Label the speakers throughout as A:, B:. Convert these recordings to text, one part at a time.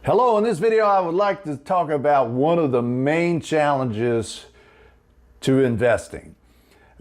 A: Hello, in this video I would like to talk about one of the main challenges to investing.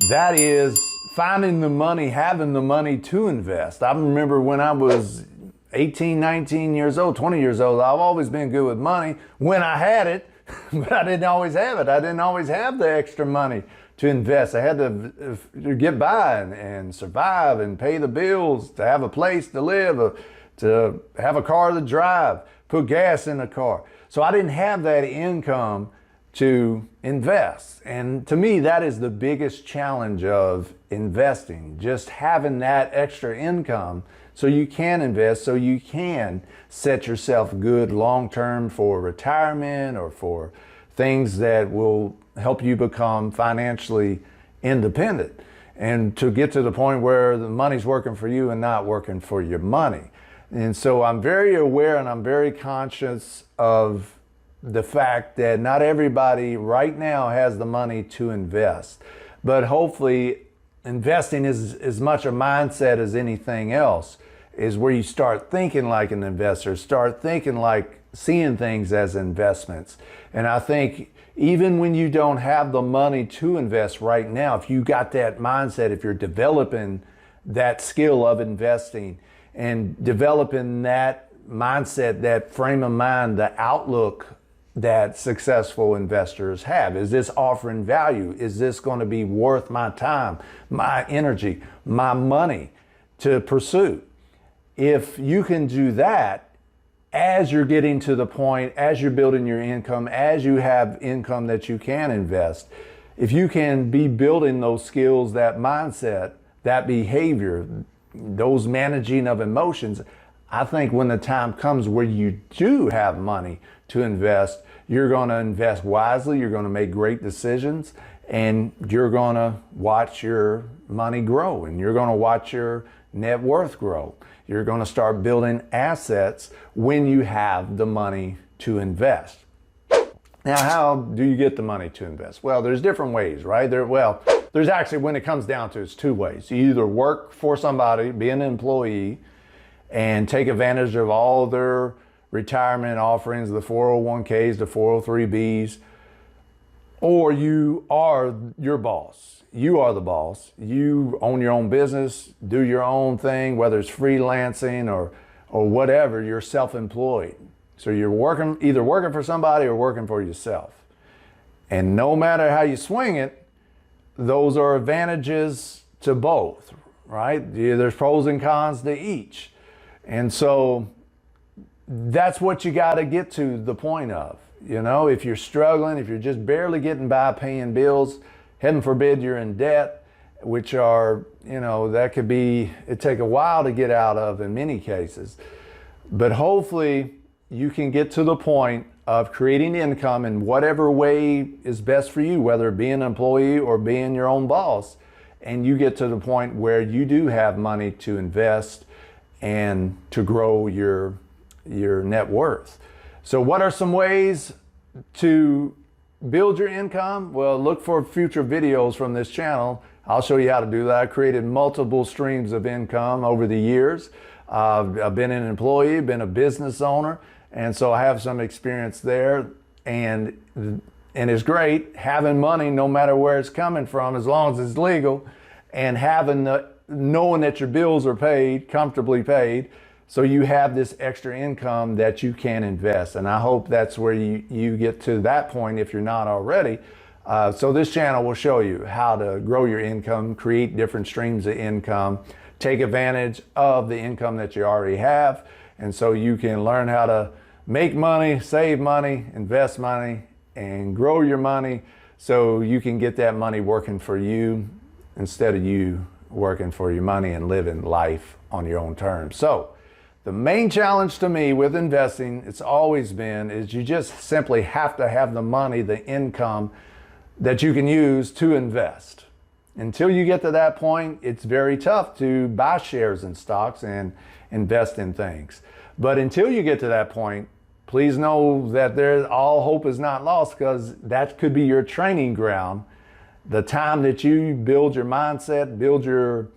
A: That is finding the money, having the money to invest. I remember when I was 18, 19 years old, 20 years old, I've always been good with money when I had it, but I didn't always have it. I didn't always have the extra money to invest. I had to get by and survive and pay the bills, to have a place to live, to have a car to drive, put gas in the car. So I didn't have that income to invest. And to me, that is the biggest challenge of investing, just having that extra income so you can invest, so you can set yourself good long-term for retirement or for things that will help you become financially independent and to get to the point where the money's working for you and not working for your money. And so I'm very aware and I'm very conscious of the fact that not everybody right now has the money to invest. But hopefully investing is as much a mindset as anything else, is where you start thinking like an investor, start thinking like seeing things as investments. And I think even when you don't have the money to invest right now, if you got that mindset, if you're developing that skill of investing, and developing that mindset, that frame of mind, the outlook that successful investors have. Is this offering value? Is this going to be worth my time, my energy, my money to pursue? If you can do that, as you're getting to the point, as you're building your income, as you have income that you can invest, if you can be building those skills, that mindset, that behavior, those managing of emotions, I think when the time comes where you do have money to invest, you're going to invest wisely, you're going to make great decisions, and you're going to watch your money grow, and you're going to watch your net worth grow. You're going to start building assets when you have the money to invest. Now, how do you get the money to invest? Well, there's different ways, right? There's actually, when it comes down to it, it's two ways. You either work for somebody, be an employee, and take advantage of all their retirement offerings, the 401ks, the 403bs, or you are your boss. You are the boss. You own your own business, do your own thing, whether it's freelancing or whatever, you're self-employed. So you're either working for somebody or working for yourself. And no matter how you swing it, those are advantages to both, right? There's pros and cons to each. And so that's what you got to get to the point of. You know, if you're struggling, if you're just barely getting by paying bills, heaven forbid you're in debt, which are, that could be, it take a while to get out of in many cases. But hopefully you can get to the point of creating income in whatever way is best for you, whether it be an employee or being your own boss, and you get to the point where you do have money to invest and to grow your net worth. So what are some ways to build your income? Well, look for future videos from this channel. I'll show you how to do that. I created multiple streams of income over the years. I've been an employee, been a business owner, and so I have some experience there, and it's great having money no matter where it's coming from, as long as it's legal, and knowing that your bills are paid, comfortably paid, so you have this extra income that you can invest. And I hope that's where you get to that point if you're not already. So this channel will show you how to grow your income, create different streams of income, take advantage of the income that you already have, and so you can learn how to make money, save money, invest money, and grow your money so you can get that money working for you instead of you working for your money and living life on your own terms. So the main challenge to me with investing, it's always been, is you just simply have to have the money, the income that you can use to invest. Until you get to that point, it's very tough to buy shares in stocks and invest in things. But until you get to that point, please know that all hope is not lost, because that could be your training ground. The time that you build your mindset, build your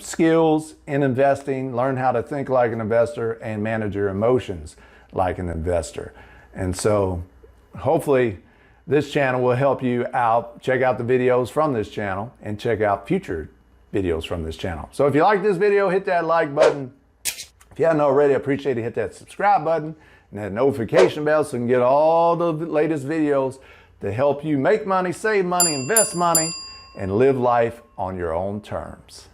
A: skills in investing, learn how to think like an investor and manage your emotions. like an investor. And so hopefully this channel will help you out. Check out the videos from this channel and check out future videos from this channel. So if you like this video, hit that like button. If you haven't already, I appreciate it. Hit that subscribe button and that notification bell so you can get all the latest videos to help you make money, save money, invest money, and live life on your own terms.